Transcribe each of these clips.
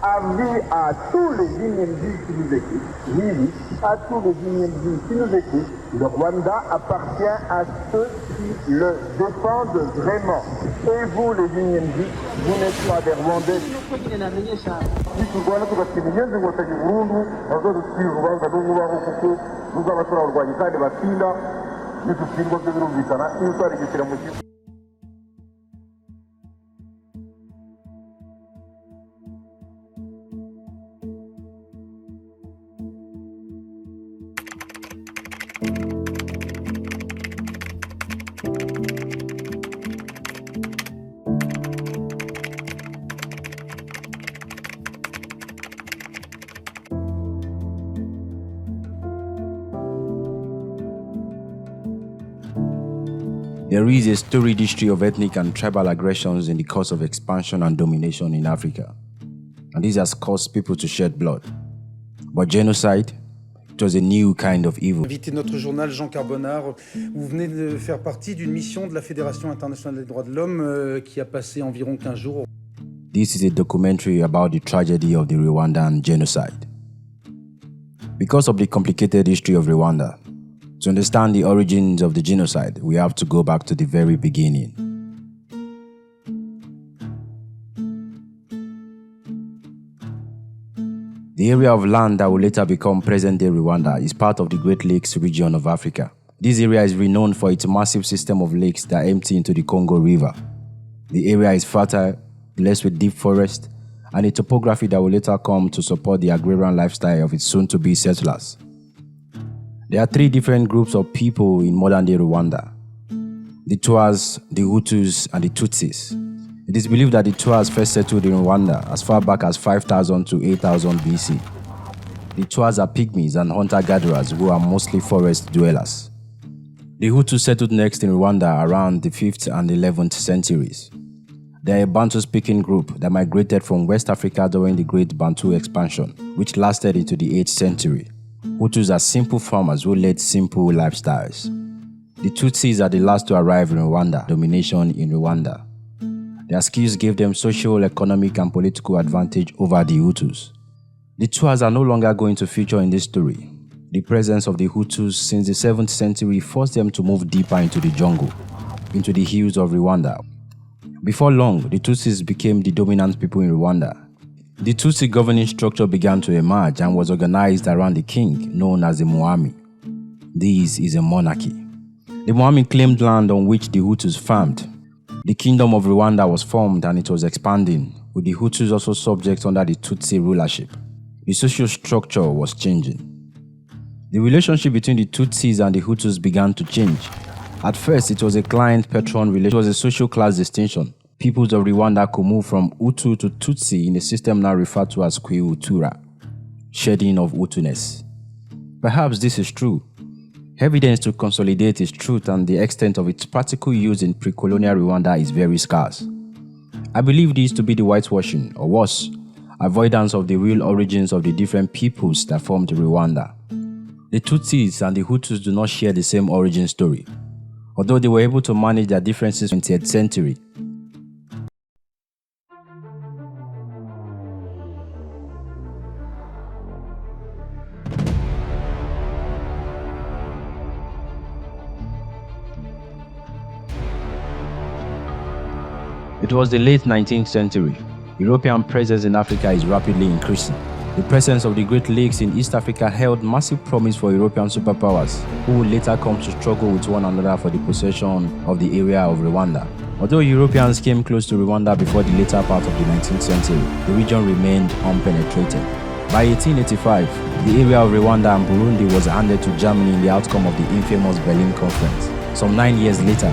avis à tous les Guinéens qui nous écoutent, à tous les Guinéens qui nous écoutent, le Rwanda appartient à ceux qui le défendent vraiment. Et vous, les Guinéens, vous n'êtes pas des Rwandais. There is a storied history of ethnic and tribal aggressions in the course of expansion and domination in Africa, and this has caused people to shed blood. But genocide, it was a new kind of evil. Invité notre journal Jean Carbonard, vous venez de faire partie d'une mission de la Fédération internationale des droits de l'homme qui a passé environ 15 jours. This is a documentary about the tragedy of the Rwandan Genocide. Because of the complicated history of Rwanda, to understand the origins of the genocide, we have to go back to the very beginning. The area of land that will later become present-day Rwanda is part of the Great Lakes region of Africa. This area is renowned for its massive system of lakes that empty into the Congo River. The area is fertile, blessed with deep forest, and a topography that will later come to support the agrarian lifestyle of its soon-to-be settlers. There are three different groups of people in modern-day Rwanda: the Tuas, the Hutus, and the Tutsis. It is believed that the Tuas first settled in Rwanda as far back as 5000 to 8000 BC. The Tuas are pygmies and hunter-gatherers who are mostly forest dwellers. The Hutus settled next in Rwanda around the 5th and 11th centuries. They are a Bantu-speaking group that migrated from West Africa during the Great Bantu expansion, which lasted into the 8th century. Hutus are simple farmers who led simple lifestyles. The Tutsis are the last to arrive in Rwanda, domination in Rwanda. Their skills gave them social, economic, and political advantage over the Hutus. The Tuas are no longer going to feature in this story. The presence of the Hutus since the 7th century forced them to move deeper into the jungle, into the hills of Rwanda. Before long, the Tutsis became the dominant people in Rwanda. The Tutsi governing structure began to emerge and was organized around the king, known as the Mwami. This is a monarchy. The Mwami claimed land on which the Hutus farmed. The kingdom of Rwanda was formed and it was expanding, with the Hutus also subject under the Tutsi rulership. The social structure was changing. The relationship between the Tutsis and the Hutus began to change. At first, it was a client-patron relationship. It was a social class distinction. Peoples of Rwanda could move from Hutu to Tutsi in a system now referred to as Kwihutura, shedding of Hutuness. Perhaps this is true. Evidence to consolidate its truth and the extent of its practical use in pre-colonial Rwanda is very scarce. I believe this to be the whitewashing, or worse, avoidance of the real origins of the different peoples that formed Rwanda. The Tutsis and the Hutus do not share the same origin story, although they were able to manage their differences in the 20th century. It was the late 19th century. European presence in Africa is rapidly increasing. The presence of the Great Lakes in East Africa held massive promise for European superpowers, who would later come to struggle with one another for the possession of the area of Rwanda. Although Europeans came close to Rwanda before the later part of the 19th century, the region remained unpenetrated. By 1885, the area of Rwanda and Burundi was handed to Germany in the outcome of the infamous Berlin Conference. Some 9 years later,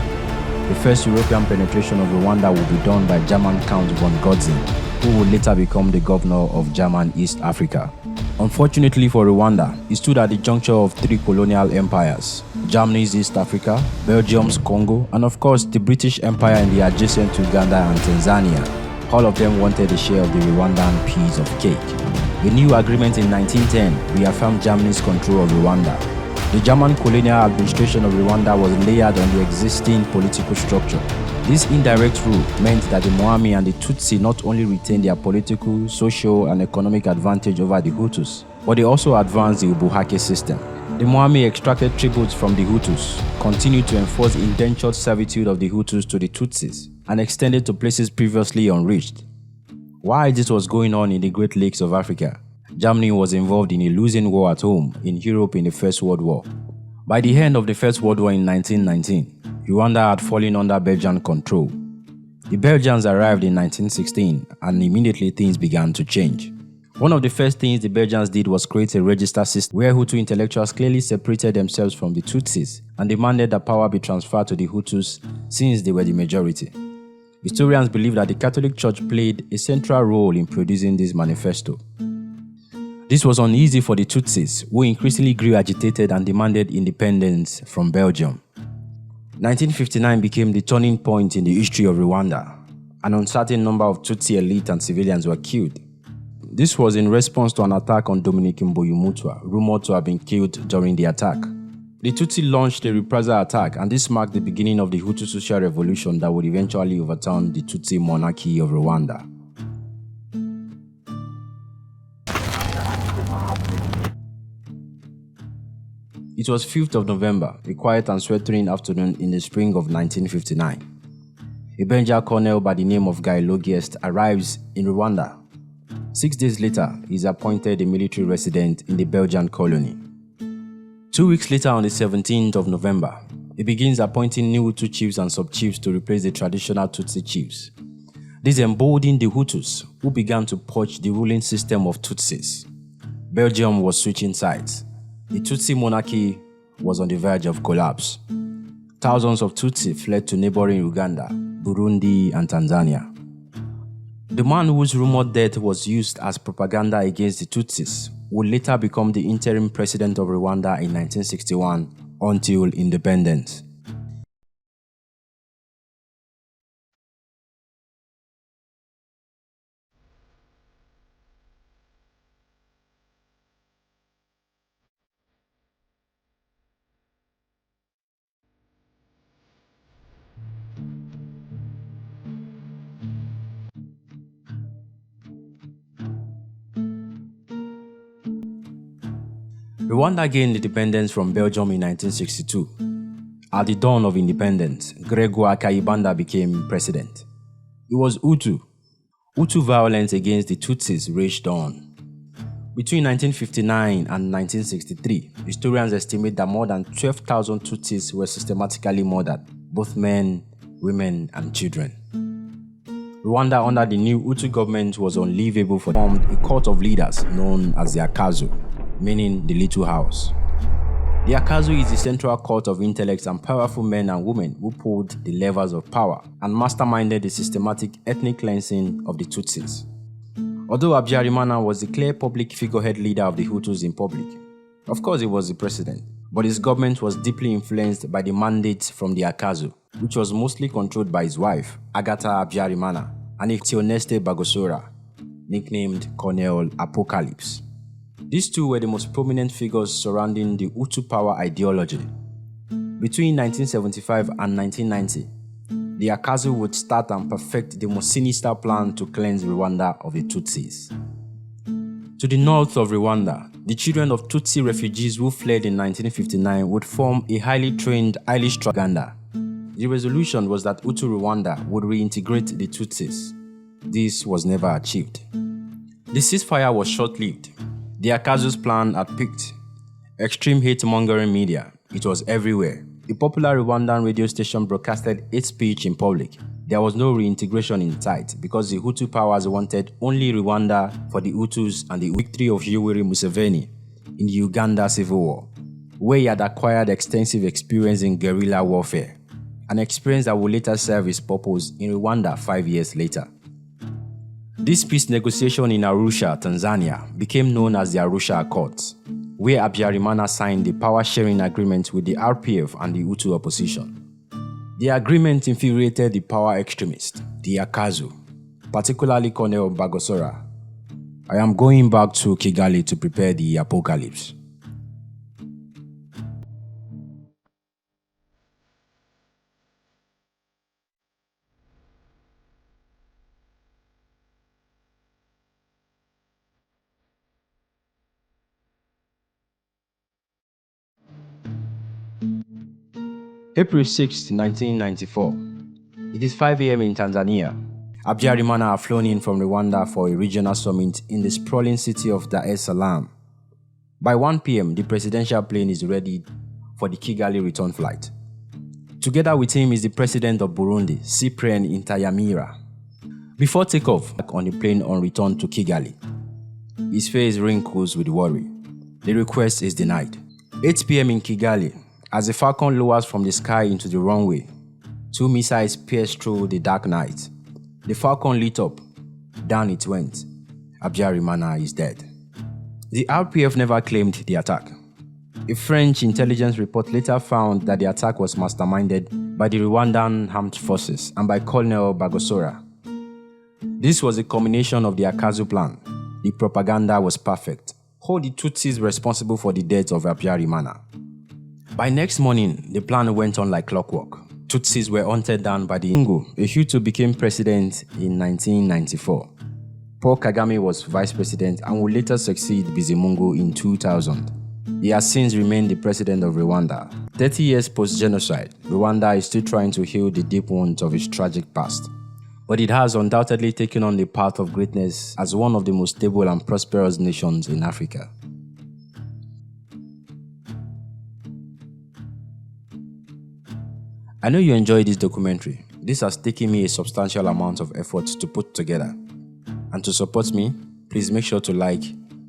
the first European penetration of Rwanda would be done by German Count von Gotzen, who would later become the governor of German East Africa. Unfortunately for Rwanda, it stood at the juncture of three colonial empires: Germany's East Africa, Belgium's Congo, and of course the British Empire in the adjacent Uganda and Tanzania. All of them wanted a share of the Rwandan piece of cake. A new agreement in 1910 reaffirmed Germany's control of Rwanda. The German colonial administration of Rwanda was layered on the existing political structure. This indirect rule meant that the Mwami and the Tutsi not only retained their political, social, and economic advantage over the Hutus, but they also advanced the Ubuhake system. The Mwami extracted tributes from the Hutus, continued to enforce indentured servitude of the Hutus to the Tutsis, and extended to places previously unreached. While this was going on in the Great Lakes of Africa, Germany was involved in a losing war at home in Europe in the First World War. By the end of the First World War in 1919, Rwanda had fallen under Belgian control. The Belgians arrived in 1916 and immediately things began to change. One of the first things the Belgians did was create a register system where Hutu intellectuals clearly separated themselves from the Tutsis and demanded that power be transferred to the Hutus since they were the majority. Historians believe that the Catholic Church played a central role in producing this manifesto. This was uneasy for the Tutsis, who increasingly grew agitated and demanded independence from Belgium. 1959 became the turning point in the history of Rwanda. An uncertain number of Tutsi elite and civilians were killed. This was in response to an attack on Dominic Mboyumutwa, rumored to have been killed during the attack. The Tutsi launched a reprisal attack, and this marked the beginning of the Hutu social revolution that would eventually overturn the Tutsi monarchy of Rwanda. It was 5th of November, a quiet and sweltering afternoon in the spring of 1959. A Belgian colonel by the name of Guy Logiest arrives in Rwanda. 6 days later, he is appointed a military resident in the Belgian colony. 2 weeks later, on the 17th of November, he begins appointing new Hutu chiefs and sub-chiefs to replace the traditional Tutsi chiefs. This emboldened the Hutus, who began to purge the ruling system of Tutsis. Belgium was switching sides. The Tutsi monarchy was on the verge of collapse. Thousands of Tutsi fled to neighboring Uganda, Burundi, and Tanzania. The man whose rumored death was used as propaganda against the Tutsis would later become the interim president of Rwanda in 1961 until independence. Rwanda gained independence from Belgium in 1962. At the dawn of independence, Gregoire Kayibanda became president. It was Hutu. Hutu violence against the Tutsis raged on. Between 1959 and 1963, historians estimate that more than 12,000 Tutsis were systematically murdered, both men, women, and children. Rwanda under the new Hutu government was unlivable for them. Formed a court of leaders known as the Akazu, meaning the Little House. The Akazu is the central court of intellects and powerful men and women who pulled the levers of power and masterminded the systematic ethnic cleansing of the Tutsis. Although Habyarimana was the clear public figurehead leader of the Hutus in public, of course he was the president, but his government was deeply influenced by the mandates from the Akazu, which was mostly controlled by his wife, Agatha Habyarimana, and Theoneste Bagosora, nicknamed Colonel Apocalypse. These two were the most prominent figures surrounding the Hutu power ideology. Between 1975 and 1990, the Akazu would start and perfect the most sinister plan to cleanse Rwanda of the Tutsis. To the north of Rwanda, the children of Tutsi refugees who fled in 1959 would form a highly trained, highly strong Uganda. The resolution was that Hutu Rwanda would reintegrate the Tutsis. This was never achieved. The ceasefire was short-lived. The Akazu's plan had peaked. Extreme hate-mongering media. It was everywhere. A popular Rwandan radio station broadcasted hate speech in public. There was no reintegration in sight because the Hutu powers wanted only Rwanda for the Hutus and the victory of Yoweri Museveni in the Uganda Civil War, where he had acquired extensive experience in guerrilla warfare, an experience that would later serve his purpose in Rwanda 5 years later. This peace negotiation in Arusha, Tanzania, became known as the Arusha Accords, where Habyarimana signed the power-sharing agreement with the RPF and the Hutu opposition. The agreement infuriated the power extremists, the Akazu, particularly Colonel Bagosora. I am going back to Kigali to prepare the apocalypse. April 6, 1994. It is 5 a.m. in Tanzania. Habyarimana are flown in from Rwanda for a regional summit in the sprawling city of Dar es Salaam. By 1 p.m., the presidential plane is ready for the Kigali return flight. Together with him is the president of Burundi, Cyprien Ntaryamira. Before takeoff on the plane on return to Kigali, his face wrinkles with worry. The request is denied. 8 p.m. in Kigali, as the Falcon lowers from the sky into the runway, 2 missiles pierced through the dark night. The Falcon lit up. Down it went. Habyarimana is dead. The RPF never claimed the attack. A French intelligence report later found that the attack was masterminded by the Rwandan armed forces and by Colonel Bagosora. This was a combination of the Akazu plan. The propaganda was perfect. Hold the Tutsis responsible for the death of Habyarimana. By next morning, the plan went on like clockwork. Tutsis were hunted down by the Hutu. A Hutu became president in 1994. Paul Kagame was vice president and would later succeed Bizimungu in 2000. He has since remained the president of Rwanda. 30 years post-genocide, Rwanda is still trying to heal the deep wounds of its tragic past. But it has undoubtedly taken on the path of greatness as one of the most stable and prosperous nations in Africa. I know you enjoyed this documentary. This has taken me a substantial amount of effort to put together. And to support me, please make sure to like,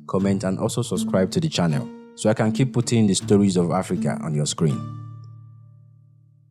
comment, and also subscribe to the channel so I can keep putting the stories of Africa on your screen.